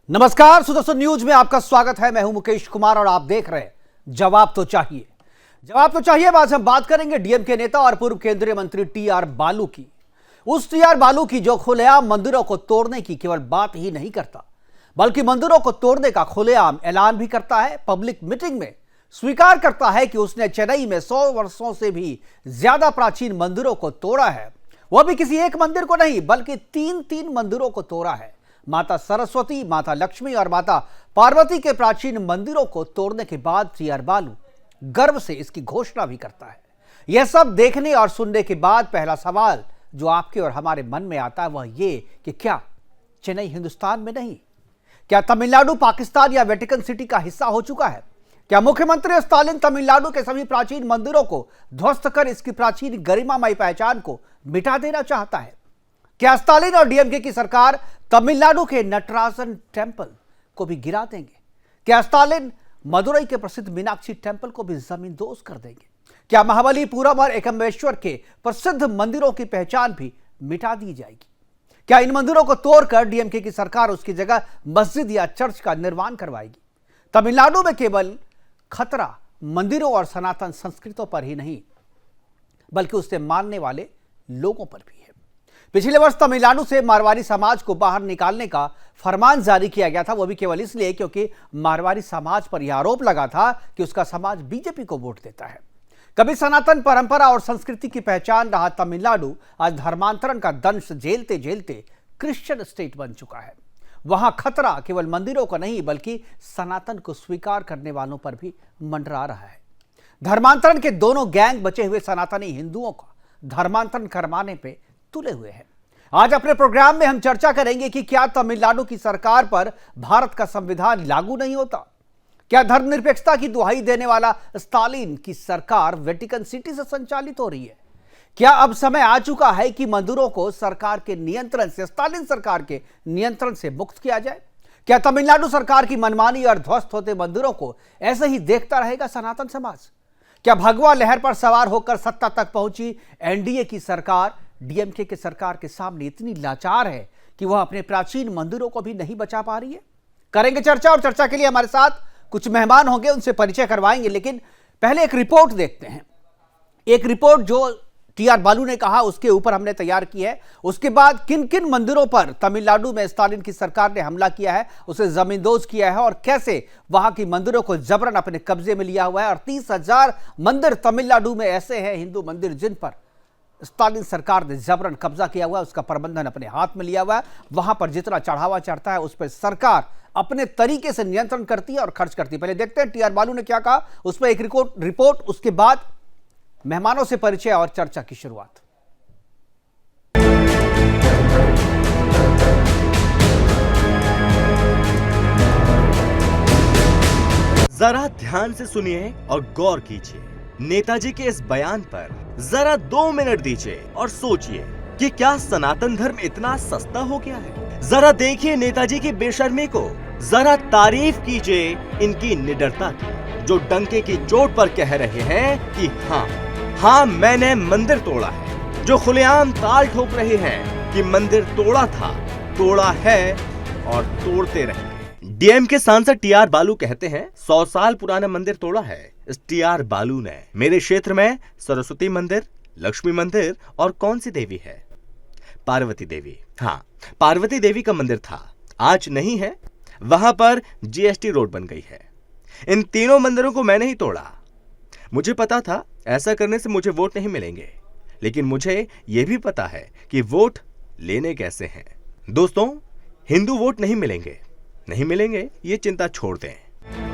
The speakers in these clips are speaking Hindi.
नमस्कार, सुदर्शन न्यूज में आपका स्वागत है। मैं हूं मुकेश कुमार और आप देख रहे हैं जवाब तो चाहिए। जवाब तो चाहिए। आज हम बात करेंगे डीएमके नेता और पूर्व केंद्रीय मंत्री टीआर बालू की। उस टीआर बालू की जो खुलेआम मंदिरों को तोड़ने की केवल बात ही नहीं करता, बल्कि मंदिरों को तोड़ने का खुलेआम ऐलान भी करता है। पब्लिक मीटिंग में स्वीकार करता है कि उसने चेन्नई में 100 वर्षों से भी ज्यादा प्राचीन मंदिरों को तोड़ा है। वह भी किसी एक मंदिर को नहीं, बल्कि तीन मंदिरों को तोड़ा है। माता सरस्वती, माता लक्ष्मी और माता पार्वती के प्राचीन मंदिरों को तोड़ने के बाद टीआर बालू गर्व से इसकी घोषणा भी करता है। यह सब देखने और सुनने के बाद पहला सवाल जो आपके और हमारे मन में आता है वह ये कि क्या चेन्नई हिंदुस्तान में नहीं? क्या तमिलनाडु पाकिस्तान या वेटिकन सिटी का हिस्सा हो चुका है? क्या मुख्यमंत्री स्टालिन तमिलनाडु के सभी प्राचीन मंदिरों को ध्वस्त कर इसकी प्राचीन गरिमामयी पहचान को मिटा देना चाहता है? क्या स्टालिन और डीएमके की सरकार तमिलनाडु के नटराजन टेंपल को भी गिरा देंगे? क्या स्टालिन मदुरई के प्रसिद्ध मीनाक्षी टेंपल को भी जमींदोज कर देंगे? क्या महाबलीपुरम और एकम्बेश्वर के प्रसिद्ध मंदिरों की पहचान भी मिटा दी जाएगी? क्या इन मंदिरों को तोड़कर डीएमके की सरकार उसकी जगह मस्जिद या चर्च का निर्माण करवाएगी? तमिलनाडु में केवल खतरा मंदिरों और सनातन संस्कृतों पर ही नहीं, बल्कि उसे मानने वाले लोगों पर भी है। पिछले वर्ष तमिलनाडु से मारवाड़ी समाज को बाहर निकालने का फरमान जारी किया गया था, वो भी केवल इसलिए क्योंकि मारवाड़ी समाज पर यह आरोप लगा था कि उसका समाज बीजेपी को वोट देता है। कभी सनातन परंपरा और संस्कृति की पहचान रहा तमिलनाडु आज धर्मांतरण का दंश झेलते झेलते क्रिश्चियन स्टेट बन चुका है। वहां खतरा केवल मंदिरों का नहीं, बल्कि सनातन को स्वीकार करने वालों पर भी मंडरा रहा है। धर्मांतरण के दोनों गैंग बचे हुए सनातनी हिंदुओं का धर्मांतरण करवाने पे तुले हुए हैं। आज अपने प्रोग्राम में हम चर्चा करेंगे कि क्या तमिलनाडु की सरकार पर भारत का संविधान लागू नहीं होता? क्या धर्मनिरपेक्षता की दुहाई देने वाला स्टालिन की सरकार वेटिकन सिटी से संचालित हो रही है? क्या अब समय आ चुका है कि मंदिरों को सरकार के नियंत्रण से, स्टालिन सरकार के नियंत्रण से मुक्त किया जाए? क्या तमिलनाडु सरकार की मनमानी और ध्वस्त होते मंदिरों को ऐसे ही देखता रहेगा सनातन समाज? क्या भगवा लहर पर सवार होकर सत्ता तक पहुंची एनडीए की सरकार डीएमके के सरकार के सामने इतनी लाचार है कि वह अपने प्राचीन मंदिरों को भी नहीं बचा पा रही है? करेंगे चर्चा, और चर्चा के लिए हमारे साथ कुछ मेहमान होंगे, उनसे परिचय करवाएंगे। लेकिन पहले एक रिपोर्ट देखते हैं। एक रिपोर्ट जो टीआर बालू ने कहा उसके ऊपर हमने तैयार की है। उसके बाद किन किन मंदिरों पर तमिलनाडु में स्टालिन की सरकार ने हमला किया है, उसे जमींदोज किया है, और कैसे वहां की मंदिरों को जबरन अपने कब्जे में लिया हुआ है। और 30,000 मंदिर तमिलनाडु में ऐसे हैं, हिंदू मंदिर, जिन पर स्टालिन सरकार ने जबरन कब्जा किया हुआ है, उसका प्रबंधन अपने हाथ में लिया हुआ है। वहां पर जितना चढ़ावा चढ़ता है उस पर सरकार अपने तरीके से नियंत्रण करती है और खर्च करती है। पहले देखते हैं टीआर बालू ने क्या कहा, उस पर एक रिपोर्ट, उसके बाद मेहमानों से परिचय और चर्चा की शुरुआत। जरा ध्यान से सुनिए और गौर कीजिए। नेताजी के इस बयान पर जरा 2 मिनट दीजिए और सोचिए कि क्या सनातन धर्म इतना सस्ता हो गया है? जरा देखिए नेताजी की बेशर्मी को, जरा तारीफ कीजिए इनकी निडरता की, जो डंके की चोट पर कह रहे हैं कि हाँ मैंने मंदिर तोड़ा है, जो खुलेआम ताल ठोक रहे हैं कि मंदिर तोड़ा था, तोड़ा है और तोड़ते रहेंगे। डीएमके सांसद टीआर बालू कहते हैं 100 साल पुराना मंदिर तोड़ा है इस टीआर बालू ने। मेरे क्षेत्र में सरस्वती मंदिर, लक्ष्मी मंदिर और कौन सी देवी है? पार्वती देवी। हाँ, पार्वती देवी का मंदिर था, आज नहीं है। वहां पर जीएसटी रोड बन गई है। इन तीनों मंदिरों को मैंने ही तोड़ा। मुझे पता था ऐसा करने से मुझे वोट नहीं मिलेंगे, लेकिन मुझे यह भी पता है कि वोट लेने कैसे हैं। दोस्तों, हिंदू वोट नहीं मिलेंगे, ये चिंता छोड़ दें।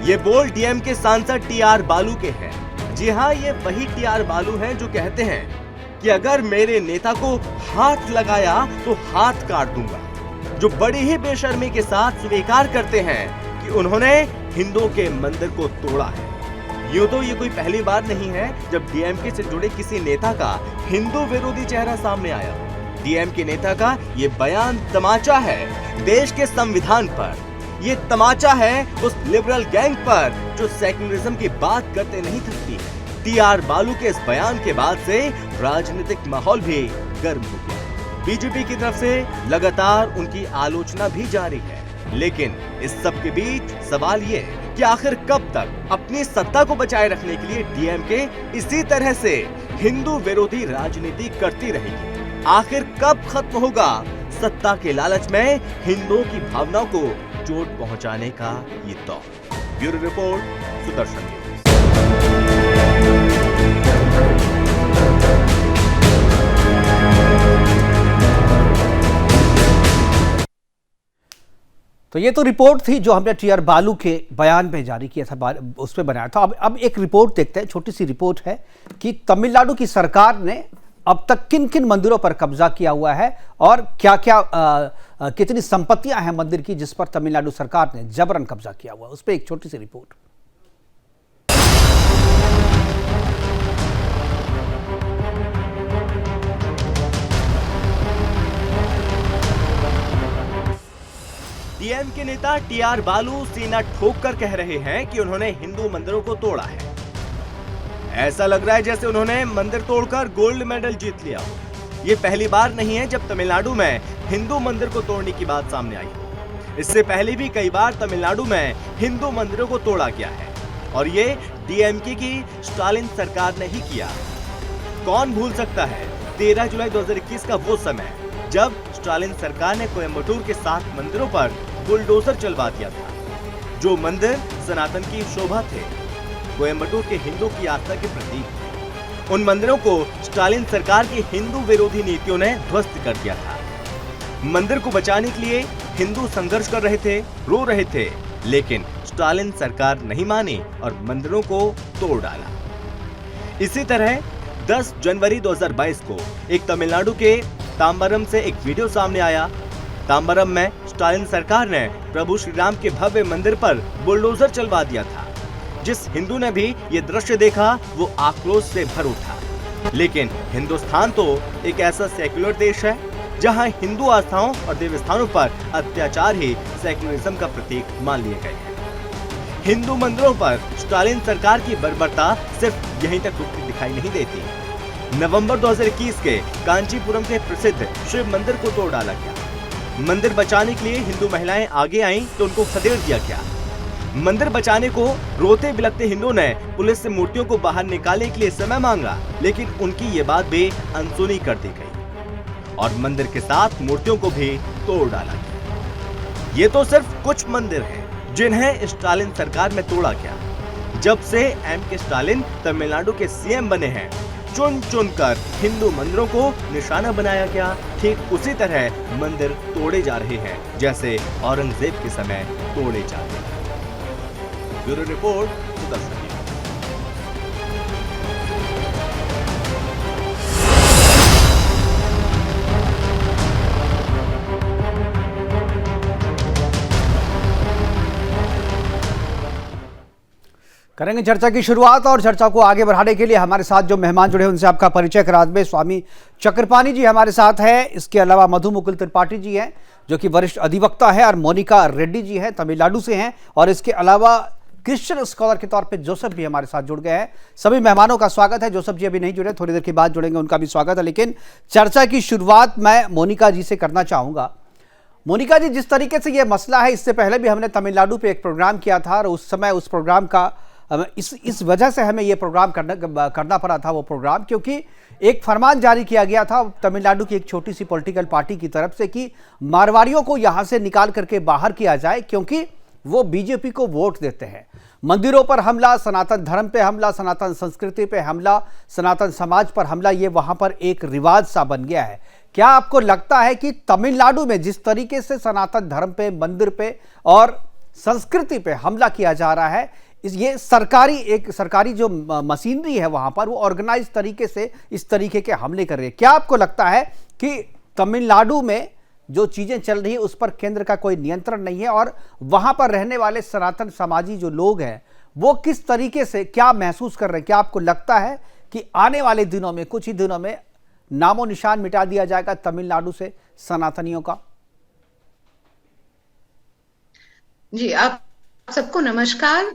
ये बोल डीएमके सांसद टीआर बालू के हैं। जी हाँ, ये वही टीआर बालू हैं जो कहते हैं कि अगर मेरे नेता को हाथ लगाया तो हाथ काट दूंगा, जो बड़ी ही बेशर्मी के साथ स्वीकार करते हैं कि उन्होंने हिंदुओं के मंदिर को तोड़ा है। यूं तो ये कोई पहली बार नहीं है जब डीएमके से जुड़े किसी नेता का हिंदू विरोधी चेहरा सामने आया। डीएमके नेता का ये बयान तमाचा है देश के संविधान पर, ये तमाचा है उस लिबरल गैंग पर जो सेक्युलरिज्म की बात करते नहीं थकती है। टीआर बालू के इस बयान के बाद से राजनीतिक माहौल भी गर्म हो गया। बीजेपी की तरफ से लगातार उनकी आलोचना भी जारी है। लेकिन इस सब के बीच सवाल ये है कि आखिर कब तक अपनी सत्ता को बचाए रखने के लिए डीएमके इसी तरह से हिंदू विरोधी राजनीति करती रहेगी। आखिर कब खत्म होगा सत्ता के लालच में हिंदुओं की भावनाओं को चोट पहुंचाने का ये दौर। Bureau report, Sudarshan news. तो ये तो रिपोर्ट थी जो हमने टीआर बालू के बयान पे जारी किया था, उस पर बनाया था। अब एक रिपोर्ट देखते हैं, छोटी सी रिपोर्ट है कि तमिलनाडु की सरकार ने अब तक किन किन मंदिरों पर कब्जा किया हुआ है और क्या क्या कितनी संपत्तियां हैं मंदिर की जिस पर तमिलनाडु सरकार ने जबरन कब्जा किया हुआ है। उस पर एक छोटी सी रिपोर्ट। डीएम के नेता टीआर बालू सीना ठोक कर कह रहे हैं कि उन्होंने हिंदू मंदिरों को तोड़ा है। ऐसा लग रहा है जैसे उन्होंने मंदिर तोड़कर गोल्ड मेडल जीत लिया हो। ये पहली बार नहीं है जब तमिलनाडु में हिंदू मंदिर को तोड़ने की बात सामने आई हो। इससे पहले भी कई बार तमिलनाडु में हिंदू मंदिरों को तोड़ा गया है और ये डीएमके की स्टालिन सरकार ने ही किया। कौन भूल सकता है 13 जुलाई 2021 का वो समय जब स्टालिन सरकार ने कोयम्बटूर के 7 मंदिरों पर बुलडोजर चलवा दिया था। जो मंदिर सनातन की शोभा थे, कोयम्बटूर के हिंदू की आस्था के प्रतीक। उन मंदिरों को स्टालिन सरकार की हिंदू विरोधी नीतियों ने ध्वस्त कर दिया था। मंदिर को बचाने के लिए हिंदू संघर्ष कर रहे थे, रो रहे थे, लेकिन स्टालिन सरकार नहीं मानी और मंदिरों को तोड़ डाला। इसी तरह 10 जनवरी 2022 को एक तमिलनाडु के तांबरम से एक वीडियो सामने आया। तांबरम में स्टालिन सरकार ने प्रभु श्री राम के भव्य मंदिर पर बुलडोजर चलवा दिया था। जिस हिंदू ने भी ये दृश्य देखा वो आक्रोश से भर उठा। लेकिन हिंदुस्तान तो एक ऐसा सेक्युलर देश है जहां हिंदू आस्थाओं और देवस्थानों पर अत्याचार ही सेक्युलरिज्म का प्रतीक मान लिए गए हैं। हिंदू मंदिरों पर स्टालिन सरकार की बर्बरता सिर्फ यहीं तक रुकती दिखाई नहीं देती। नवंबर 2021 के कांचीपुरम के प्रसिद्ध शिव मंदिर को तोड़ डाला गया। मंदिर बचाने के लिए हिंदू महिलाएं आगे आईं तो उनको खदेड़ दिया गया। मंदिर बचाने को रोते बिलखते हिंदुओं ने पुलिस से मूर्तियों को बाहर निकालने के लिए समय मांगा, लेकिन उनकी ये बात भी अनसुनी कर दी गई और मंदिर के साथ मूर्तियों को भी तोड़ डाला गया। ये तो सिर्फ कुछ मंदिर हैं जिन्हें स्टालिन सरकार में तोड़ा गया। जब से एम.के. स्टालिन तमिलनाडु के सीएम बने हैं, चुन चुन कर हिंदू मंदिरों को निशाना बनाया गया। ठीक उसी तरह मंदिर तोड़े जा रहे हैं जैसे औरंगजेब के समय तोड़े जाते हैं। Bureau report, Sudarshan news. करेंगे चर्चा की शुरुआत और चर्चा को आगे बढ़ाने के लिए हमारे साथ जो मेहमान जुड़े हैं उनसे आपका परिचय करा दें। स्वामी चक्रपाणी जी हमारे साथ है, इसके अलावा मधु मुकुल त्रिपाठी जी हैं जो कि वरिष्ठ अधिवक्ता है और मोनिका रेड्डी जी हैं तमिलनाडु से हैं, और इसके अलावा क्रिश्चियन स्कॉलर के तौर पे जोसेफ भी हमारे साथ जुड़ गए हैं। सभी मेहमानों का स्वागत है। जोसेफ जी अभी नहीं जुड़े, थोड़ी देर के बाद जुड़ेंगे, उनका भी स्वागत है। लेकिन चर्चा की शुरुआत मैं मोनिका जी से करना चाहूंगा। मोनिका जी, जिस तरीके से ये मसला है, इससे पहले भी हमने तमिलनाडु पे एक प्रोग्राम किया था और उस समय उस प्रोग्राम का इस वजह से हमें ये प्रोग्राम करना पड़ा था वो प्रोग्राम, क्योंकि एक फरमान जारी किया गया था तमिलनाडु की एक छोटी सी पॉलिटिकल पार्टी की तरफ से कि मारवाड़ियों को यहां से निकाल करके बाहर किया जाए क्योंकि वो बीजेपी को वोट देते हैं। मंदिरों पर हमला, सनातन धर्म पे हमला, सनातन संस्कृति पे हमला, सनातन समाज पर हमला, ये वहां पर एक रिवाज सा बन गया है। क्या आपको लगता है कि तमिलनाडु में जिस तरीके से सनातन धर्म पे, मंदिर पे और संस्कृति पे हमला किया जा रहा है, ये सरकारी जो मशीनरी है वहां पर वो ऑर्गेनाइज तरीके से इस तरीके के हमले कर रही है, क्या आपको लगता है कि तमिलनाडु में जो चीजें चल रही है उस पर केंद्र का कोई नियंत्रण नहीं है और वहां पर रहने वाले सनातन समाजी जो लोग हैं वो किस तरीके से क्या महसूस कर रहे हैं? क्या आपको लगता है कि आने वाले दिनों में, कुछ ही दिनों में नामो निशान मिटा दिया जाएगा तमिलनाडु से सनातनियों का? जी, आप सबको नमस्कार।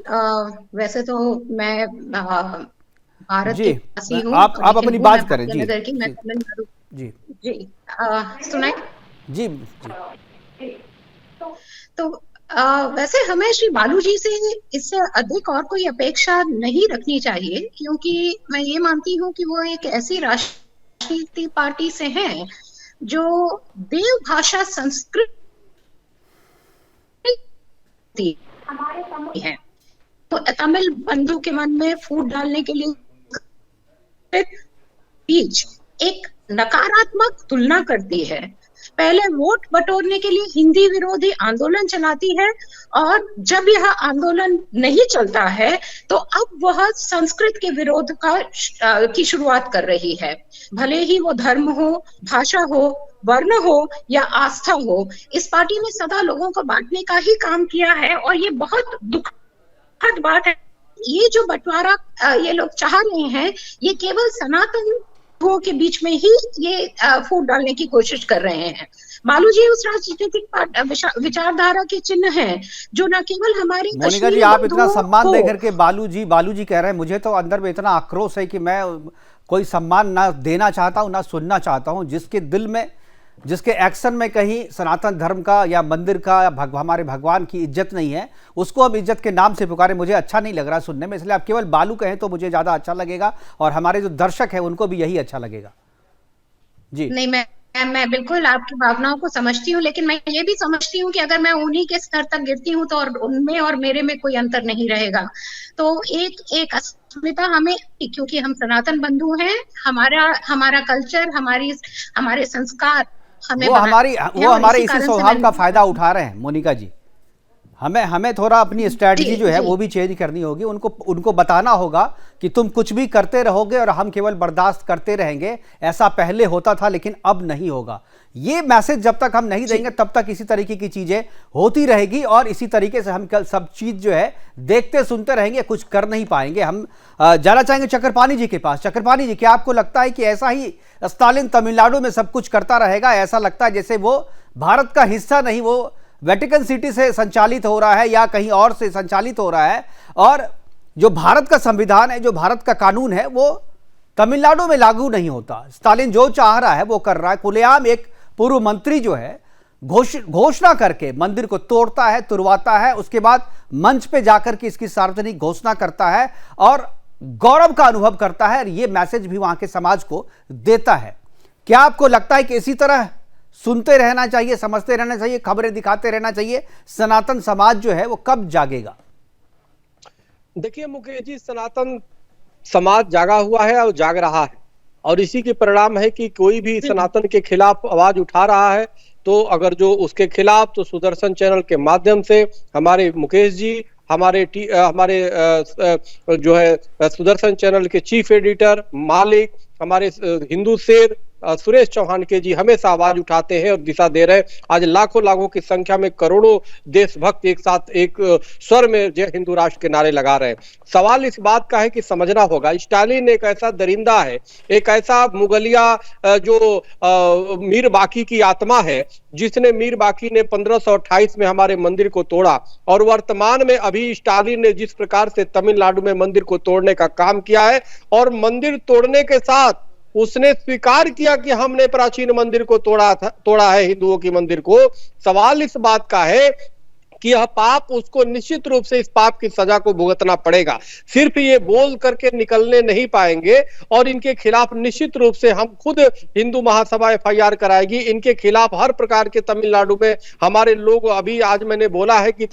वैसे तो मैं भारत की वासी हूँ। आप अपनी बात करें जी। मैं तमिलनाडु जी जी सुनाए जी। तो वैसे हमें श्री बालू जी से इससे अधिक और कोई अपेक्षा नहीं रखनी चाहिए, क्योंकि मैं ये मानती हूँ कि वो एक ऐसी राष्ट्रीय पार्टी से हैं जो देव भाषा संस्कृति है। तो तमिल बंधु के मन में फूट डालने के लिए बीच एक नकारात्मक तुलना करती है। पहले वोट बटोरने के लिए हिंदी विरोधी आंदोलन चलाती है, और जब यह आंदोलन नहीं चलता है तो अब वह संस्कृत के विरोध की शुरुआत कर रही है। भले ही वो धर्म हो, भाषा हो, वर्ण हो या आस्था हो, इस पार्टी ने सदा लोगों को बांटने का ही काम किया है, और ये बहुत दुखद बात है। ये जो बंटवारा ये लोग चाह रहे हैं, ये केवल सनातन के बीच में ही ये फूट डालने की कोशिश कर रहे हैं। बालू जी उस राजनीतिक विचारधारा के चिन्ह हैं जो न केवल हमारी मोनिका जी, आप इतना सम्मान देकर के बालू जी कह रहे हैं, मुझे तो अंदर में इतना आक्रोश है कि मैं कोई सम्मान ना देना चाहता हूं ना सुनना चाहता हूं। जिसके दिल में, जिसके एक्शन में कहीं सनातन धर्म का या मंदिर का या हमारे भगवान की इज्जत नहीं है, उसको अब इज्जत के नाम से पुकारे, मुझे अच्छा नहीं लग रहा सुनने में। इसलिए आप केवल बालू कहें तो मुझे ज़्यादा अच्छा लगेगा, और हमारे जो दर्शक हैं उनको भी यही अच्छा लगेगा। जी नहीं, मैं बिल्कुल आपकी भावनाओं को समझती हूँ, लेकिन मैं ये भी समझती हूँ कि अगर मैं उन्हीं के स्तर तक गिरती हूँ तो और उनमें और मेरे में कोई अंतर नहीं रहेगा। तो एक अस्मिता हमें, क्योंकि हम सनातन बंधु हैं, हमारा कल्चर, हमारे संस्कार वो हमारे इसी स्वभाव का फायदा उठा रहे हैं मोनिका जी। हमें थोड़ा अपनी स्ट्रैटेजी जो है वो भी चेंज करनी होगी। उनको बताना होगा कि तुम कुछ भी करते रहोगे और हम केवल बर्दाश्त करते रहेंगे। ऐसा पहले होता था लेकिन अब नहीं होगा। ये मैसेज जब तक हम नहीं देंगे तब तक इसी तरीके की चीजें होती रहेगी, और इसी तरीके से हम कल सब चीज जो है देखते सुनते रहेंगे, कुछ कर नहीं पाएंगे। हम जाना चाहेंगे चक्रपाणी जी के पास। चक्रपाणी जी, क्या आपको लगता है कि ऐसा ही स्टालिन तमिलनाडु में सब कुछ करता रहेगा? ऐसा लगता है जैसे वो भारत का हिस्सा नहीं, वो वेटिकन सिटी से संचालित हो रहा है या कहीं और से संचालित हो रहा है, और जो भारत का संविधान है, जो भारत का कानून है, वो तमिलनाडु में लागू नहीं होता। स्टालिन जो चाह रहा है वो कर रहा है। खुलेआम एक पूर्व मंत्री जो है घोषणा करके मंदिर को तोड़ता है, तुड़वाता है, उसके बाद मंच पे जाकर के इसकी सार्वजनिक घोषणा करता है और गौरव का अनुभव करता है, और ये मैसेज भी वहां के समाज को देता है। क्या आपको लगता है कि इसी तरह सुनते रहना चाहिए, समझते रहना चाहिए, खबरें दिखाते रहना चाहिए? सनातन समाज जो है वो कब जागेगा? देखिए मुकेश जी, सनातन समाज जागा हुआ है और जाग रहा है, और इसी के परिणाम है कि कोई भी सनातन के खिलाफ आवाज उठा रहा है तो अगर जो उसके खिलाफ, तो सुदर्शन चैनल के माध्यम से हमारे मुकेश जी, हमारे जो है सुदर्शन चैनल के चीफ एडिटर मालिक, हमारे हिंदू शेर सुरेश चौहान के जी हमेशा आवाज उठाते हैं और दिशा दे रहे हैं। आज लाखों की संख्या में करोड़ों देशभक्त एक साथ एक स्वर में जय हिंदू राष्ट्र के नारे लगा रहे हैं। सवाल इस बात का है कि समझना होगा, स्टालिन एक ऐसा दरिंदा है, एक ऐसा मुगलिया जो मीर बाकी की आत्मा है, जिसने मीर बाकी ने 1528 में हमारे मंदिर को तोड़ा, और वर्तमान में अभी स्टालिन ने जिस प्रकार से तमिलनाडु में मंदिर को तोड़ने का काम किया है, और मंदिर तोड़ने के साथ उसने स्वीकार किया कि हमने प्राचीन मंदिर को तोड़ा है, हिंदुओं की मंदिर को। सवाल इस बात का है कि यह पाप, उसको निश्चित रूप से इस पाप की सजा को भुगतना पड़ेगा। सिर्फ ये बोल करके निकलने नहीं पाएंगे, और इनके खिलाफ निश्चित रूप से हम खुद हिंदू महासभा FIR कराएगी। इनके खिलाफ हर प्रकार के तमिलनाडु में हमारे लोग, अभी आज मैंने बोला है कि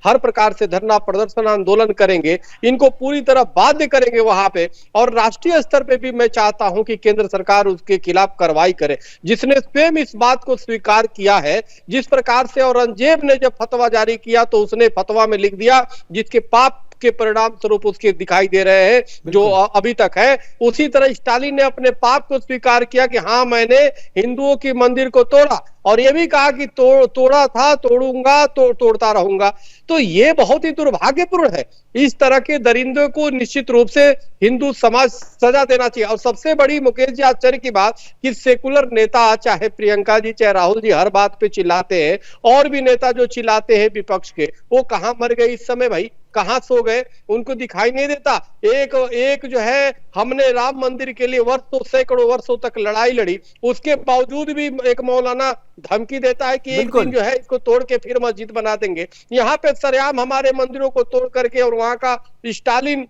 हर प्रकार से धरना प्रदर्शन आंदोलन करेंगे, इनको पूरी तरह बाध्य करेंगे वहां पे। और राष्ट्रीय स्तर पे भी मैं चाहता हूं कि केंद्र सरकार उसके खिलाफ कार्रवाई करे, जिसने स्वयं इस बात को स्वीकार किया है। जिस प्रकार से औरंगजेब ने जब फतवा जारी किया तो उसने फतवा में लिख दिया, जिसके पाप के परिणाम स्वरूप उसके दिखाई दे रहे हैं जो अभी तक है। उसी तरह स्टालिन ने अपने पाप को स्वीकार किया कि हाँ, मैंने हिंदुओं की मंदिर को तोड़ा, और ये भी कहा कि तोड़ा था, तोड़ूंगा, तोड़ता रहूंगा। तो ये बहुत ही दुर्भाग्यपूर्ण है। इस तरह के दरिंदों को निश्चित रूप से हिंदू समाज सजा देना चाहिए। और सबसे बड़ी मुकेश जी आश्चर्य की बात कि सेकुलर नेता, चाहे प्रियंका जी चाहे राहुल जी, हर बात पे चिल्लाते हैं, और भी नेता जो चिल्लाते हैं विपक्ष के, वो कहां मर गए इस समय भाई? कहाँ सो गए, उनको दिखाई नहीं देता। एक जो है हमने राम मंदिर के लिए वर्षों सैकड़ों वर्षों तक लड़ाई लड़ी, उसके बावजूद भी एक मौलाना धमकी देता है कि एक दिन जो है इसको तोड़ के फिर मस्जिद बना देंगे। यहाँ पे सरेआम हमारे मंदिरों को तोड़ करके और वहां का स्टालिन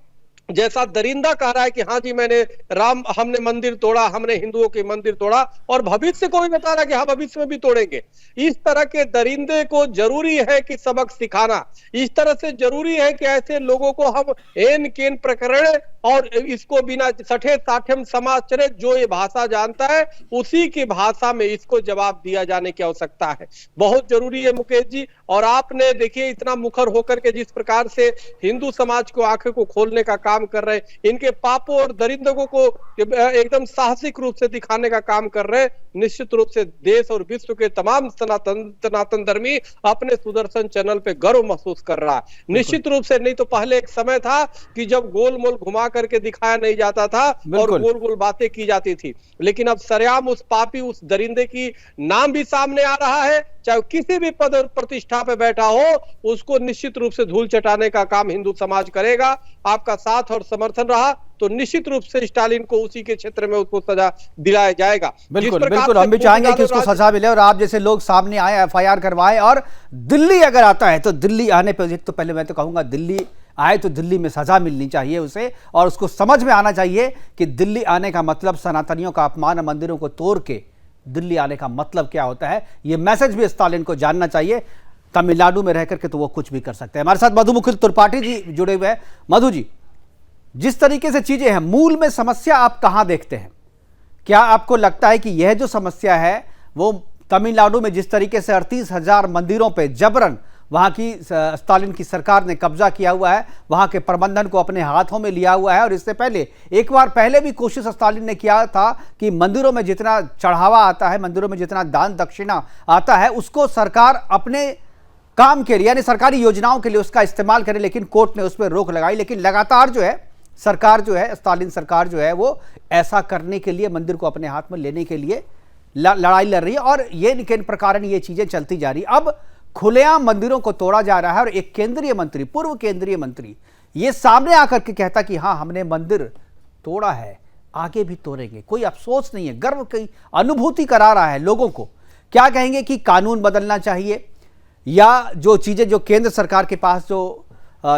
जैसा दरिंदा कह रहा है कि हाँ जी हमने मंदिर तोड़ा, हमने हिंदुओं के मंदिर तोड़ा, और भविष्य को भी बता रहा है कि हाँ भविष्य में भी तोड़ेंगे। इस तरह के दरिंदे को जरूरी है कि सबक सिखाना, इस तरह से जरूरी है कि ऐसे लोगों को हम एन केन प्रकरण और इसको बिना सठे साठे समाज चले, जो ये भाषा जानता है उसी की भाषा में इसको जवाब दिया जाने की आवश्यकता है। बहुत जरूरी है मुकेश जी। और आपने देखिए इतना मुखर होकर के जिस प्रकार से हिंदू समाज को आंखें को खोलने का काम कर रहे हैं, इनके पापों और दरिंदों को एकदम साहसिक रूप से दिखाने का काम कर रहे हैं, निश्चित रूप से देश और विश्व के तमाम सनातन धर्मी अपने सुदर्शन चैनल पे गर्व महसूस कर रहा है। निश्चित रूप से, नहीं तो पहले एक समय था कि जब गोल मोल घुमा करके दिखाया नहीं जाता था और गोल गोल बातें की जाती थी, लेकिन अब सरेआम उस पापी, उस दरिंदे की नाम भी सामने आ रहा है, चाहे किसी भी पद और प्रतिष्ठा पे बैठा हो, उसको निश्चित रूप से धूल चटाने का काम हिंदू समाज करेगा। आपका साथ और समर्थन रहा तो निश्चित रूप से स्टालिन को उसी के क्षेत्र में उसको सजा दिलाया जाएगा। बिल्कुल बिल्कुल, हम भी चाहेंगे कि उसको सजा मिले और आप जैसे लोग सामने आए, एफआईआर करवाएं। और दिल्ली अगर आता है तो दिल्ली आने पर तो पहले मैं तो कहूंगा दिल्ली आए तो दिल्ली में सजा मिलनी चाहिए उसे, और उसको समझ में आना चाहिए कि दिल्ली आने का मतलब सनातनियों का अपमान, मंदिरों को तोड़ के दिल्ली आने का मतलब क्या होता है। यह मैसेज भी स्टालिन को जानना चाहिए। तमिलनाडु में रह करके तो वो कुछ भी कर सकते हैं। हमारे साथ मधु मुकुल त्रिपाठी जी जुड़े हुए हैं। मधु जी, जिस तरीके से चीजें हैं, मूल में समस्या आप कहां देखते हैं? क्या आपको लगता है कि यह जो समस्या है वो तमिलनाडु में जिस तरीके से 38,000 मंदिरों पे जबरन वहां की स्टालिन की सरकार ने कब्जा किया हुआ है, वहां के प्रबंधन को अपने हाथों में लिया हुआ है, और इससे पहले एक बार पहले भी कोशिश स्टालिन ने किया था कि मंदिरों में जितना चढ़ावा आता है, मंदिरों में जितना दान दक्षिणा आता है, उसको सरकार अपने काम के लिए यानी सरकारी योजनाओं के लिए उसका इस्तेमाल करे, लेकिन कोर्ट ने उस पर रोक लगाई। लेकिन लगातार जो है सरकार जो है, स्टालिन सरकार जो है, वो ऐसा करने के लिए, मंदिर को अपने हाथ में लेने के लिए लड़ाई लड़ रही है, और ये किन प्रकार ये चीजें चलती जा रही। अब खुलेआम मंदिरों को तोड़ा जा रहा है और एक केंद्रीय मंत्री, पूर्व केंद्रीय मंत्री, ये सामने आकर के कहता कि हाँ हमने मंदिर तोड़ा है, आगे भी तोड़ेंगे, कोई अफसोस नहीं है, गर्व की अनुभूति करा रहा है लोगों को। क्या कहेंगे कि कानून बदलना चाहिए, या जो चीजें जो केंद्र सरकार के पास जो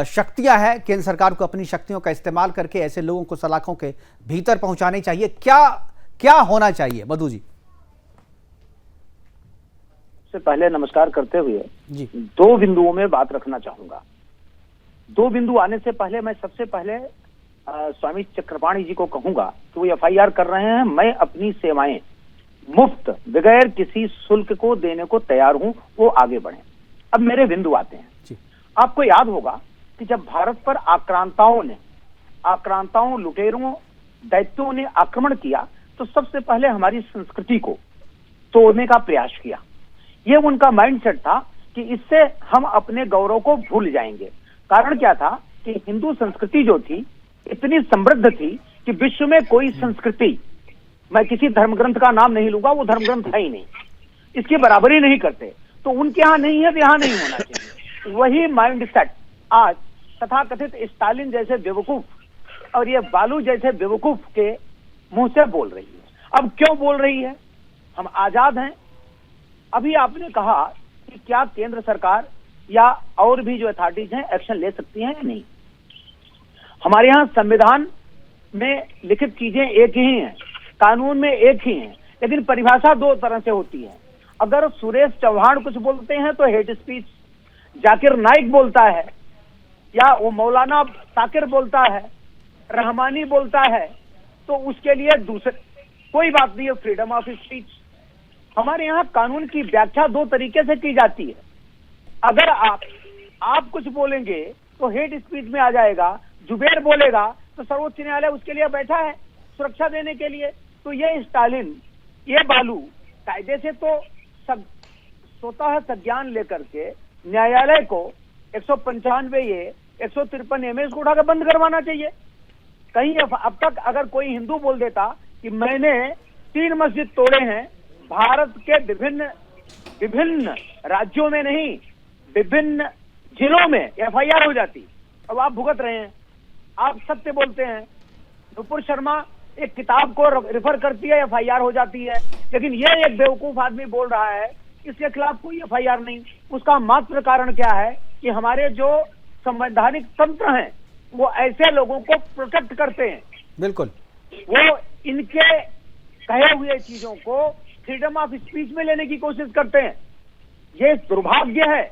शक्तियां हैं, केंद्र सरकार को अपनी शक्तियों का इस्तेमाल करके ऐसे लोगों को सलाखों के भीतर पहुंचानी चाहिए? क्या होना चाहिए मधु जी? से पहले नमस्कार करते हुए जी 2 बिंदुओं में बात रखना चाहूंगा। 2 बिंदु आने से पहले मैं सबसे पहले स्वामी चक्रपाणी जी को कहूंगा कि वो एफआईआर कर रहे हैं, मैं अपनी सेवाएं मुफ्त बगैर किसी शुल्क को देने को तैयार हूं, वो आगे बढ़े। अब मेरे बिंदु आते हैं। आपको याद होगा कि जब भारत पर आक्रांताओं, लुटेरों, दैत्यों ने आक्रमण किया तो सबसे पहले हमारी संस्कृति को तोड़ने का प्रयास किया। ये उनका माइंडसेट था कि इससे हम अपने गौरव को भूल जाएंगे। कारण क्या था कि हिंदू संस्कृति जो थी इतनी समृद्ध थी कि विश्व में कोई संस्कृति, मैं किसी धर्मग्रंथ का नाम नहीं लूंगा, वो धर्मग्रंथ है ही नहीं, इसकी बराबरी नहीं करते, तो उनके यहां नहीं है तो यहां नहीं होना चाहिए। वही माइंडसेट आज तथाकथित स्टालिन जैसे बेवकूफ और ये बालू जैसे बेवकूफ के मुंह से बोल रही है। अब क्यों बोल रही है? हम आजाद हैं। अभी आपने कहा कि क्या केंद्र सरकार या और भी जो अथॉरिटीज हैं एक्शन ले सकती हैं या नहीं। हमारे यहाँ संविधान में लिखित चीजें एक ही हैं, कानून में एक ही हैं, लेकिन परिभाषा 2 तरह से होती है। अगर सुरेश चौहान कुछ बोलते हैं तो हेट स्पीच, जाकिर नाइक बोलता है या वो मौलाना ताकिर बोलता है, रहमानी बोलता है, तो उसके लिए दूसरे कोई बात नहीं है, फ्रीडम ऑफ स्पीच। हमारे यहाँ कानून की व्याख्या 2 तरीके से की जाती है। अगर आप कुछ बोलेंगे तो हेट स्पीच में आ जाएगा, जुबेर बोलेगा तो सर्वोच्च न्यायालय उसके लिए बैठा है सुरक्षा देने के लिए। तो ये स्टालिन, ये बालू कायदे से तो स्वतः संज्ञान लेकर के न्यायालय को 195 ए 153 एमएस को उठाकर बंद करवाना चाहिए। कहीं अब तक अगर कोई हिंदू बोल देता कि मैंने 3 मस्जिद तोड़े हैं, भारत के विभिन्न राज्यों में नहीं, विभिन्न जिलों में एफआईआर हो जाती। अब आप भुगत रहे हैं, आप सत्य बोलते हैं। नुपुर शर्मा एक किताब को रेफर करती है, एफआईआर हो जाती है, लेकिन ये एक बेवकूफ आदमी बोल रहा है इसके खिलाफ कोई एफआईआर नहीं। उसका मात्र कारण क्या है कि हमारे जो संवैधानिक तंत्र हैं वो ऐसे लोगों को प्रोटेक्ट करते हैं। बिल्कुल, वो इनके कहे हुए चीजों को फ्रीडम ऑफ स्पीच में लेने की कोशिश करते हैं। ये दुर्भाग्य है,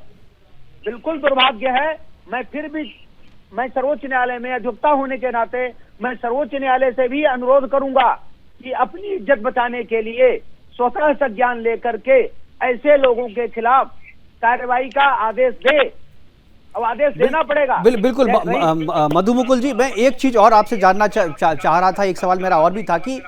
बिल्कुल दुर्भाग्य है। मैं सर्वोच्च न्यायालय में अधिवक्ता होने के नाते मैं सर्वोच्च न्यायालय से भी अनुरोध करूंगा कि अपनी इज्जत बचाने के लिए स्वतः संज्ञान लेकर के ऐसे लोगों के खिलाफ कार्रवाई का आदेश दे। अब आदेश देना पड़ेगा। बिल्कुल मधु मुकुल जी, मैं एक चीज और आपसे जानना चाह रहा था। एक सवाल मेरा और भी था कि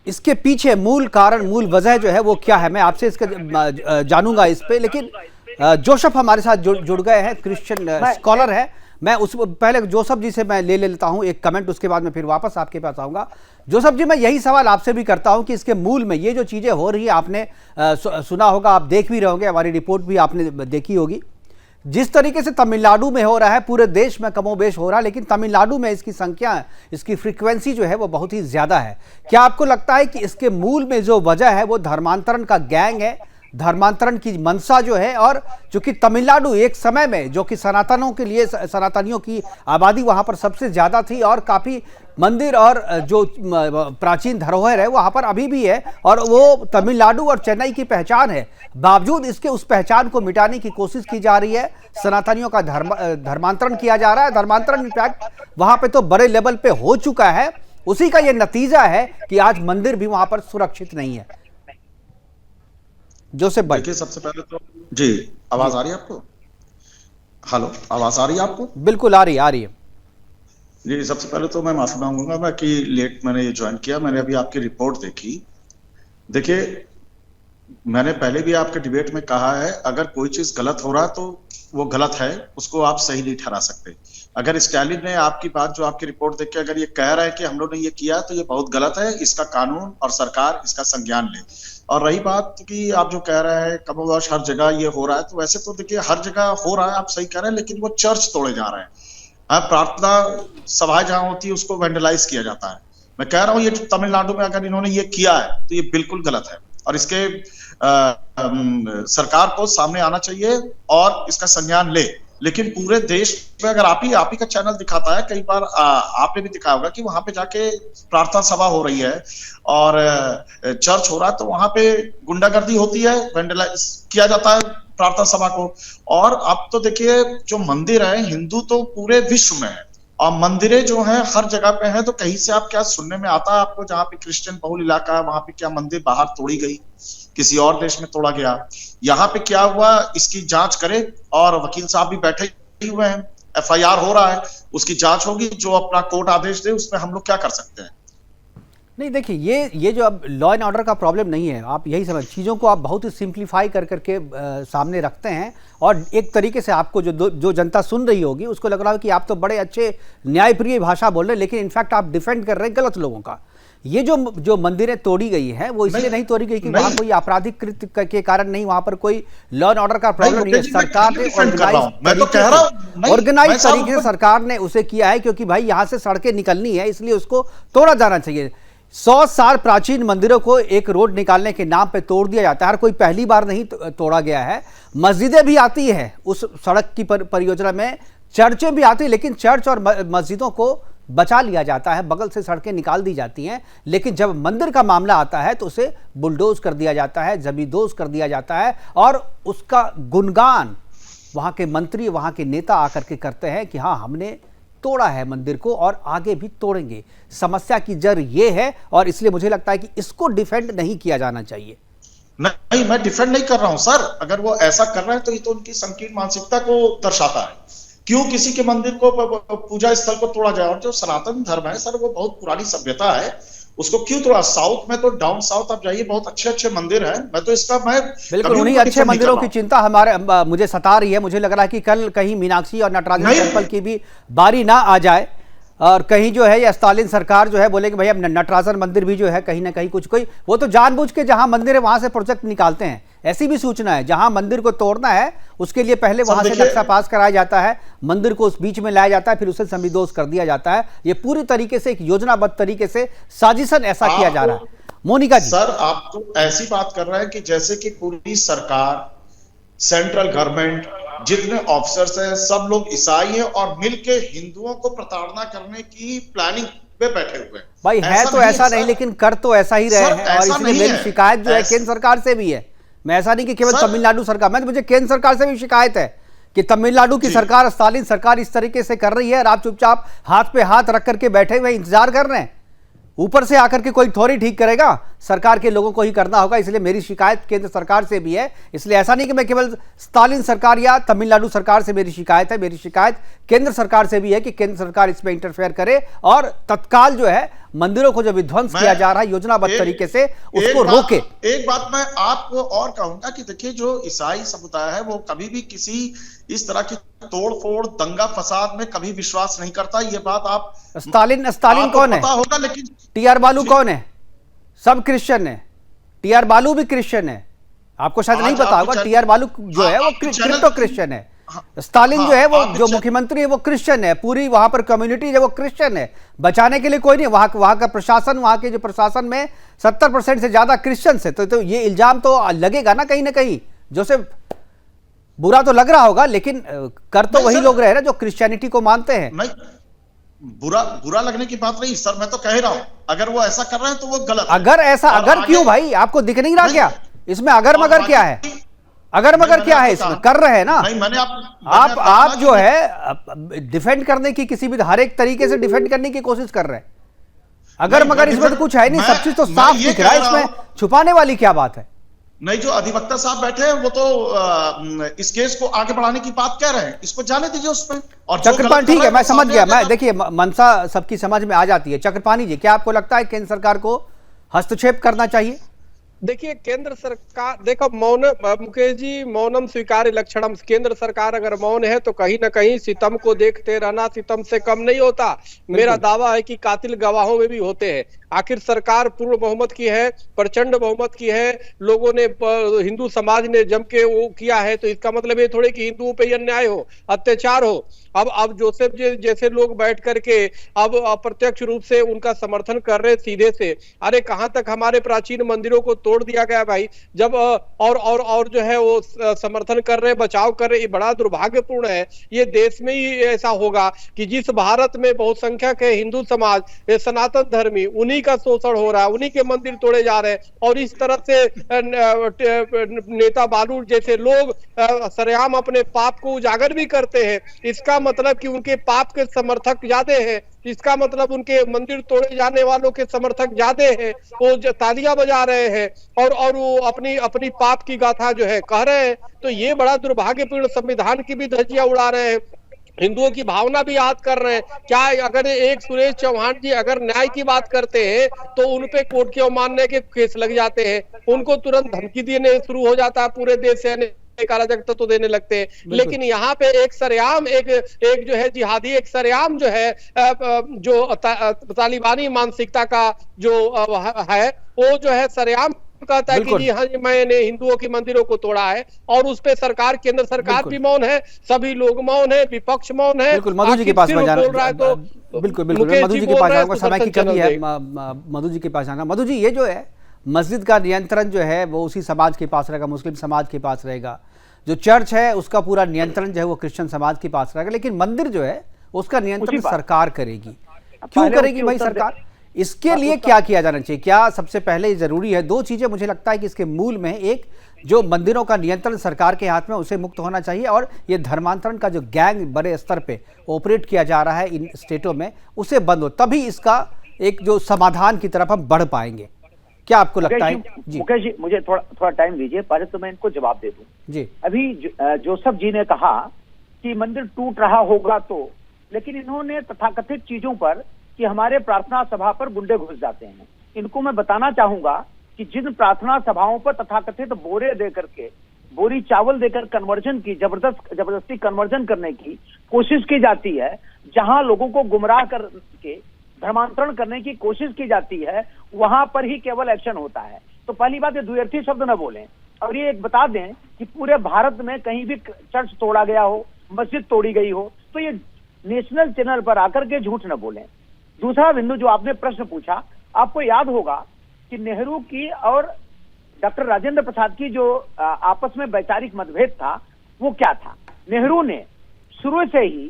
इसके पीछे मूल कारण, मूल वजह जो है वो क्या है, मैं आपसे इसका जानूंगा इस पे। लेकिन जोसेफ हमारे साथ जुड़ गए हैं, क्रिश्चियन स्कॉलर है। मैं उस पहले जोसेफ जी से मैं ले लेता हूं एक कमेंट, उसके बाद मैं फिर वापस आपके पास आऊंगा। जोसेफ जी, मैं यही सवाल आपसे भी करता हूं कि इसके मूल में ये जो चीजें हो रही है, आपने सुना होगा, आप देख भी रहे होंगे, हमारी रिपोर्ट भी आपने देखी होगी, जिस तरीके से तमिलनाडु में हो रहा है, पूरे देश में कमोबेश हो रहा है, लेकिन तमिलनाडु में इसकी संख्या, इसकी फ्रीक्वेंसी जो है वो बहुत ही ज्यादा है। क्या आपको लगता है कि इसके मूल में जो वजह है वो धर्मांतरण का गैंग है, धर्मांतरण की मंशा जो है? और चूंकि तमिलनाडु एक समय में जो कि सनातनियों की आबादी वहां पर सबसे ज्यादा थी और काफी मंदिर और जो प्राचीन धरोहर है वहां पर अभी भी है, और वो तमिलनाडु और चेन्नई की पहचान है, बावजूद इसके उस पहचान को मिटाने की कोशिश की जा रही है। सनातनियों का धर्मांतरण किया जा रहा है। धर्मांतरण इनफैक्ट वहां पे तो बड़े लेवल पे हो चुका है। उसी का ये नतीजा है कि आज मंदिर भी वहां पर सुरक्षित नहीं है। जोसेफ भाई, देखिए, सबसे पहले तो जी, आवाज आ रही है आपको? हेलो, आवाज आ रही है आपको? बिल्कुल आ रही है जी। सबसे पहले तो मैं माफी मांगूंगा मैं कि लेट मैंने ये ज्वाइन किया। मैंने अभी आपकी रिपोर्ट देखी। देखिए, मैंने पहले भी आपके डिबेट में कहा है, अगर कोई चीज गलत हो रहा तो वो गलत है, उसको आप सही नहीं ठहरा सकते। अगर स्टालिन ने आपकी बात, जो आपकी रिपोर्ट देख के अगर ये कह रहा है कि हम लोग ने ये किया, तो ये बहुत गलत है। इसका कानून और सरकार इसका संज्ञान ले। और रही बात कि आप जो कह रहे हैं कमोबेश हर जगह ये हो रहा है, तो वैसे तो देखिए हर जगह हो रहा है, आप सही कह रहे हैं, लेकिन वो चर्च तोड़े जा रहे हैं। प्रार्थना सभाएं जहां होती है उसको वेंडलाइज किया जाता है। मैं कह रहा हूं ये तमिलनाडु में अगर इन्होंने ये किया है तो ये बिल्कुल गलत है, और इसके सरकार को सामने आना चाहिए और इसका संज्ञान ले। लेकिन पूरे देश में अगर आप ही का चैनल दिखाता है, कई बार आपने भी दिखाया होगा कि वहां पे जाके प्रार्थना सभा हो रही है और चर्च हो रहा है, तो वहां पे गुंडागर्दी होती है, वेंडलाइज किया जाता है प्रार्थना सभा को। और अब तो देखिए, जो मंदिर है, हिंदू तो पूरे विश्व में है और मंदिरें जो हैं हर जगह पे हैं, तो कहीं से आप क्या सुनने में आता है आपको, जहाँ पे क्रिश्चियन बहुल इलाका है वहां पे क्या मंदिर बाहर तोड़ी गई, किसी और देश में तोड़ा गया? यहाँ पे क्या हुआ, इसकी जांच करे। और वकील साहब भी बैठे हुए हैं, एफआईआर हो रहा है, उसकी जांच होगी, जो अपना कोर्ट आदेश दे उसमें हम लोग क्या कर सकते हैं। नहीं, देखिए, ये जो अब लॉ एंड ऑर्डर का प्रॉब्लम नहीं है, आप यही समझ, चीज़ों को आप बहुत ही सिंप्लीफाई करके सामने रखते हैं, और एक तरीके से आपको जो जनता सुन रही होगी उसको लग रहा है कि आप तो बड़े अच्छे न्यायप्रिय भाषा बोल रहे हैं, लेकिन इनफैक्ट आप डिफेंड कर रहे हैं गलत लोगों का। ये जो मंदिरें तोड़ी गई हैं वो इसलिए नहीं तोड़ी गई कि वहां कोई आपराधिक कृत्य के कारण नहीं, वहां पर कोई लॉ एंड ऑर्डर का प्रॉब्लम नहीं है। सरकार ने ऑर्गेनाइज तरीके से सरकार ने उसे किया है, क्योंकि भाई यहां से सड़कें निकलनी है, इसलिए उसको तोड़ा जाना चाहिए। 100 साल प्राचीन मंदिरों को एक रोड निकालने के नाम पे तोड़ दिया जाता है। हर कोई पहली बार नहीं तोड़ा गया है। मस्जिदें भी आती है उस सड़क की परियोजना में, चर्चें भी आती है, लेकिन चर्च और मस्जिदों को बचा लिया जाता है, बगल से सड़कें निकाल दी जाती हैं। लेकिन जब मंदिर का मामला आता है तो उसे बुलडोज कर दिया जाता है, जमींदोज कर दिया जाता है, और उसका गुणगान वहां के मंत्री, वहां के नेता आकर के करते हैं कि हाँ, हमने तोड़ा है मंदिर को और आगे भी तोड़ेंगे। समस्या की जड़ ये है, और इसलिए मुझे लगता है कि इसको डिफेंड नहीं किया जाना चाहिए। नहीं, मैं डिफेंड नहीं कर रहा हूं सर। अगर वो ऐसा कर रहे हैं तो ये तो उनकी संकीर्ण मानसिकता को दर्शाता है। क्यों किसी के मंदिर को, पूजा स्थल को तोड़ा जाए? और जो सनातन धर्म है सर, वो बहुत पुरानी सभ्यता है, उसको क्यों तोड़ा? साउथ में तो, डाउन साउथ आप जाइए, बहुत अच्छे अच्छे मंदिर हैं। मैं तो इसका बिल्कुल उन्हीं अच्छे मंदिरों की चिंता मुझे सता रही है। मुझे लग रहा है कि कल कहीं मीनाक्षी और नटराजन टेम्पल की भी बारी ना आ जाए, और कहीं जो है ये स्टालिन सरकार जो है बोले कि भाई अब नटराजन मंदिर भी जो है कहीं ना कहीं कोई वो तो जानबूझ के जहां मंदिर है वहां से प्रोजेक्ट निकालते हैं। ऐसी भी सूचना है। जहां मंदिर को तोड़ना है उसके लिए पहले सर, वहां से देखिए- नक्शा पास कराया जाता है, मंदिर को उस बीच में लाया जाता है, फिर उसे संविदोष कर दिया जाता है। ये पूरी तरीके से एक योजनाबद्ध तरीके से साजिशन ऐसा किया जा रहा है। मोनिका जी, सर आप तो ऐसी बात कर रहे हैं कि जैसे कि पूरी सरकार, सेंट्रल गवर्नमेंट, जितने ऑफिसर्स हैं सब लोग ईसाई हैं और मिलके हिंदुओं को प्रताड़ना करने की प्लानिंग पे बैठे हुए हैं। भाई है तो ऐसा नहीं, लेकिन कर तो ऐसा ही रहे सर, हैं। और ऐसा इसलिए नहीं मेरी है। शिकायत जो है ऐसा- केंद्र सरकार से भी है। मैं ऐसा नहीं कि केवल सर- तमिलनाडु सरकार, मुझे केंद्र सरकार से भी शिकायत है कि तमिलनाडु की जी। सरकार, स्टालिन सरकार इस तरीके से कर रही है और आप चुपचाप हाथ पे हाथ रख करके बैठे हुए इंतजार कर रहे हैं। ऊपर से आकर के कोई थोड़ी ठीक करेगा, सरकार के लोगों को ही करना होगा। इसलिए मेरी शिकायत केंद्र सरकार से भी है। इसलिए ऐसा नहीं कि मैं केवल स्टालिन सरकार या तमिलनाडु सरकार से मेरी शिकायत है, मेरी शिकायत केंद्र सरकार से भी है कि केंद्र सरकार इसमें इंटरफेयर करे और तत्काल जो है मंदिरों को जो विध्वंस किया जा रहा है योजनाबद्ध तरीके से उसको रोके। एक बात मैं आपको और कहूंगा कि देखिए जो ईसाई समुदाय है वो कभी भी किसी इस तरह की तोड़-फोड़, दंगा फसाद में कभी विश्वास नहीं करता। ये बात आप स्टालिन आपको कौन है? पता होगा, लेकिन टीआर बालू कौन है? सब क्रिश्चियन है। टीआर बालू भी क्रिश्चियन है, आपको शायद नहीं आज पता आपके होगा। टीआर बालू जो है वो आपके चैनल- क्रिप्टो क्रिश्चियन है। हाँ, स्टालिन हाँ, जो है वो आपके जो चैनल- मुख्यमंत्री है वो क्रिश्चियन है। पूरी वहां पर कम्युनिटी जो वो क्रिश्चियन है। बचाने के लिए कोई नहीं, वहां का प्रशासन, वहां के जो प्रशासन में 70% से ज्यादा क्रिश्चियन है। तो ये इल्जाम तो लगेगा ना कहीं जोसेफ, बुरा तो लग रहा होगा, लेकिन कर तो नहीं वही सर। लोग रहे ना जो क्रिश्चियनिटी को मानते हैं। नहीं, बुरा लगने की बात नहीं सर, मैं तो कह ही रहा हूं अगर वो ऐसा कर रहे हैं तो वो गलत है। अगर ऐसा, और अगर आगे- क्यों भाई, आपको दिख नहीं रहा नहीं, क्या इसमें अगर और मगर क्या है? बाकी- अगर मगर मैंने क्या है आपको इसमें? कहा- कर रहे हैं ना नहीं, मैंने आप कहा जो कि- है डिफेंड करने की, किसी भी हर एक तरीके से डिफेंड करने की कोशिश कर रहे हैं। अगर नहीं, मगर मैं इसमें तो डिफेंड- कुछ है नहीं, मैं- सब चीज तो मैं साफ ये दिख कह रहा है, रहा इसमें हूं- छुपाने वाली क्या बात है? नहीं, जो अधिवक्ता साहब बैठे हैं वो तो इस केस को आगे बढ़ाने की बात कह रहे हैं, इसको जाने दीजिए उसमें। और जो चक्रपाणी, गलत कर ठीक रहे है, हैं, मैं वो समझ सामने गया। आ मैं जाएगा। देखिए मनसा सबकी समझ में आ जाती है। चक्रपाणी जी, क्या आपको लगता है केंद्र सरकार को हस्तक्षेप करना चाहिए? देखिए केंद्र सरकार, देखो मौन, मुकेश जी, मौनम स्वीकार्य लक्षणम। केंद्र सरकार अगर मौन है तो कहीं ना कहीं सितम को देखते रहना सितम से कम नहीं होता। मेरा दावा है कि कातिल गवाहों में भी होते हैं। आखिर सरकार पूर्ण बहुमत की है, प्रचंड बहुमत की है, लोगों ने, हिंदू समाज ने जम के वो किया है, तो इसका मतलब ये थोड़े कि हिंदुओं पे अन्याय हो, अत्याचार हो। अब जोसेफ जैसे लोग बैठ करके अब अप्रत्यक्ष रूप से उनका समर्थन कर रहे सीधे से। अरे कहां तक हमारे प्राचीन मंदिरों को तोड़ दिया गया भाई, जब और जो है वो समर्थन कर रहे, बचाव कर रहे। ये बड़ा दुर्भाग्यपूर्ण है। ये देश में ही ऐसा होगा कि जिस भारत में बहुसंख्यक है हिंदू समाज, ये सनातन धर्मी, उन्हीं का शोषण हो रहा है, उन्हीं के मंदिर तोड़े जा रहे हैं। और इस तरह से नेता बालू जैसे लोग सरेआम अपने पाप को उजागर भी करते हैं। इसका मतलब कि उनके पाप के समर्थक ज्यादा हैं, इसका मतलब उनके मंदिर तोड़े जाने वालों के समर्थक ज्यादा हैं। वो तालियां बजा रहे हैं और वो अपनी पाप की गाथा जो है कह रहे हैं। तो ये बड़ा दुर्भाग्यपूर्ण, संविधान की भी धज्जियां उड़ा रहे हैं, हिंदुओं की भावना भी याद कर रहे हैं। क्या अगर एक सुरेश चौहान जी अगर न्याय की बात करते हैं तो उनपे कोर्ट के अवमानना के केस लग जाते हैं, उनको तुरंत धमकी देने शुरू हो जाता है, पूरे देश से अराजकता तो देने लगते हैं। लेकिन यहाँ पे एक सरेआम एक जो है जिहादी, एक सरेआम जो है जो तालिबानी मानसिकता का जो है, वो जो है सरेआम कहता है कि जी हाँ, मैंने हिंदुओं के मंदिरों को तोड़ा है। और उस पे सरकार, केंद्र सरकार भी मौन है, सभी लोग मौन है, विपक्ष मौन है। बिल्कुल, मधु जी के पास में जाना, बोल रहा है तो बिल्कुल मधु जी के पास जाऊंगा, समय की कमी है, मधु जी के पास जाना। मधु जी, ये जो है मस्जिद का नियंत्रण जो है वो उसी समाज के पास रहेगा, मुस्लिम समाज के पास रहेगा। जो चर्च है उसका पूरा नियंत्रण जो है वो क्रिश्चियन समाज के पास रहेगा। लेकिन मंदिर जो है उसका नियंत्रण सरकार करेगी। क्यों करेगी भाई सरकार? इसके लिए क्या किया जाना चाहिए? क्या सबसे पहले जरूरी है? दो चीजें मुझे लगता है कि इसके मूल में, एक जो मंदिरों का नियंत्रण सरकार के हाथ में, उसे मुक्त होना चाहिए, और ये धर्मांतरण का जो गैंग बड़े स्तर पे ऑपरेट किया जा रहा है इन स्टेटों में, उसे बंद हो, तभी इसका एक जो समाधान की तरफ हम बढ़ पाएंगे। क्या आपको लगता है? जी मुकेश जी, मुझे थोड़ा टाइम दीजिए, पहले तो मैं इनको जवाब दे दूं। जी, अभी जोसेफ जी ने कहा कि मंदिर टूट रहा होगा तो, लेकिन इन्होंने तथाकथित चीजों पर कि हमारे प्रार्थना सभा पर गुंडे घुस जाते हैं। इनको मैं बताना चाहूंगा कि जिन प्रार्थना सभाओं पर तथाकथित बोरे देकर के, बोरी चावल देकर कन्वर्जन की, जबरदस्ती कन्वर्जन करने की कोशिश की जाती है, जहां लोगों को गुमराह करके धर्मांतरण करने की कोशिश की जाती है, वहां पर ही केवल एक्शन होता है। तो पहली बात, ये द्व्यर्थी शब्द न बोलें। और ये एक बता दें कि पूरे भारत में कहीं भी चर्च तोड़ा गया हो, मस्जिद तोड़ी गई हो, तो ये नेशनल चैनल पर आकर के झूठ न बोलें। दूसरा बिंदु जो आपने प्रश्न पूछा, आपको याद होगा कि नेहरू की और डॉक्टर राजेंद्र प्रसाद की जो आपस में वैचारिक मतभेद था, वो क्या था? नेहरू ने शुरू से ही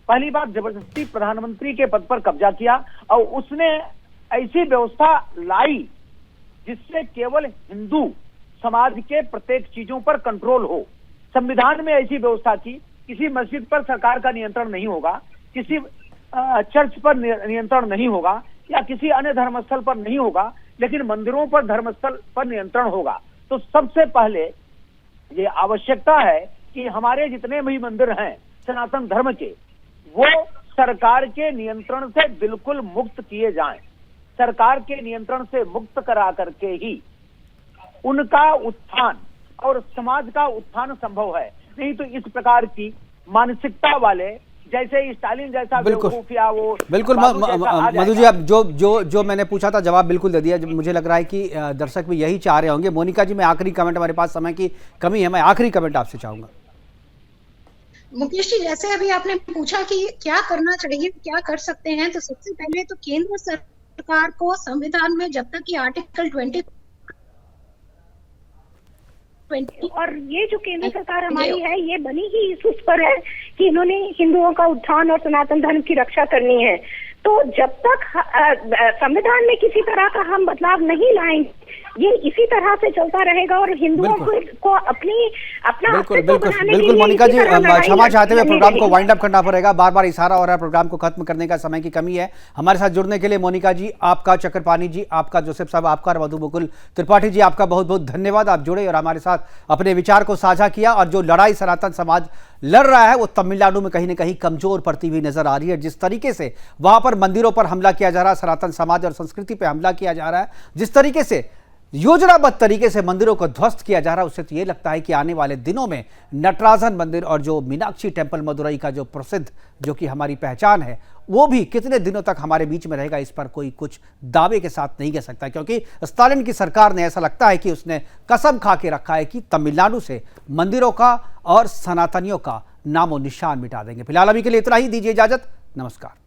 पहली बार जबरदस्ती प्रधानमंत्री के पद पर कब्जा किया और उसने ऐसी व्यवस्था लाई जिससे केवल हिंदू समाज के प्रत्येक चीजों पर कंट्रोल हो। संविधान में ऐसी व्यवस्था की, किसी मस्जिद पर सरकार का नियंत्रण नहीं होगा, किसी चर्च पर नियंत्रण नहीं होगा या किसी अन्य धर्मस्थल पर नहीं होगा, लेकिन मंदिरों पर, धर्मस्थल पर नियंत्रण होगा। तो सबसे पहले ये आवश्यकता है कि हमारे जितने भी मंदिर हैं सनातन धर्म के, वो सरकार के नियंत्रण से बिल्कुल मुक्त किए जाएं। सरकार के नियंत्रण से मुक्त करा करके ही उनका उत्थान और समाज का उत्थान संभव है। नहीं तो इस प्रकार की मानसिकता वाले, जैसे स्टालिन जैसा बेवकूफ या वो बिल्कुल मधु जी, अब जो मैंने पूछा था जवाब बिल्कुल दे दिया। मुझे लग रहा है कि दर्शक भी यही चाह रहे होंगे। मोनिका जी, मैं आखिरी कमेंट, हमारे पास समय की कमी है, मैं आखिरी कमेंट आपसे चाहूंगा। मुकेश जी, जैसे अभी आपने पूछा कि क्या करना चाहिए, क्या कर सकते हैं, तो सबसे पहले तो केंद्र सरकार को संविधान में जब तक कि आर्टिकल 20 और ये जो केंद्र सरकार हमारी है, ये बनी ही इस पर है कि इन्होंने हिंदुओं का उत्थान और सनातन धर्म की रक्षा करनी है। तो जब तक संविधान में किसी तरह का हम बदलाव नहीं लाएंगे, ये इसी तरह से चलता रहेगा और हिंदुओं को अपना बिल्कुल मोनिका जी, क्षमा चाहते हुए प्रोग्राम को वाइंड अप करना पड़ेगा। बार बार इशारा हो रहा है, प्रोग्राम को खत्म करने का समय की कमी है। हमारे साथ जुड़ने के लिए मोनिका जी आपका, चक्रपाणी जी आपका, जोसेफ साहब आपका और मधु मुकुल त्रिपाठी जी आपका बहुत बहुत धन्यवाद। आप जुड़े और हमारे साथ अपने विचार को साझा किया। और जो लड़ाई सनातन समाज लड़ रहा है वो तमिलनाडु में कहीं ना कहीं कमजोर पड़ती हुई नजर आ रही है। जिस तरीके से वहां पर मंदिरों पर हमला किया जा रहा है, सनातन समाज और संस्कृति पर हमला किया जा रहा है, जिस तरीके से योजनाबद्ध तरीके से मंदिरों को ध्वस्त किया जा रहा है, उससे तो ये लगता है कि आने वाले दिनों में नटराजन मंदिर और जो मीनाक्षी टेम्पल मदुरई का जो प्रसिद्ध, जो कि हमारी पहचान है, वो भी कितने दिनों तक हमारे बीच में रहेगा, इस पर कोई कुछ दावे के साथ नहीं कह सकता। क्योंकि स्टालिन की सरकार ने, ऐसा लगता है कि उसने कसम खा के रखा है कि तमिलनाडु से मंदिरों का और सनातनियों का नामो निशान मिटा देंगे। फिलहाल अभी के लिए इतना ही, दीजिए इजाजत, नमस्कार।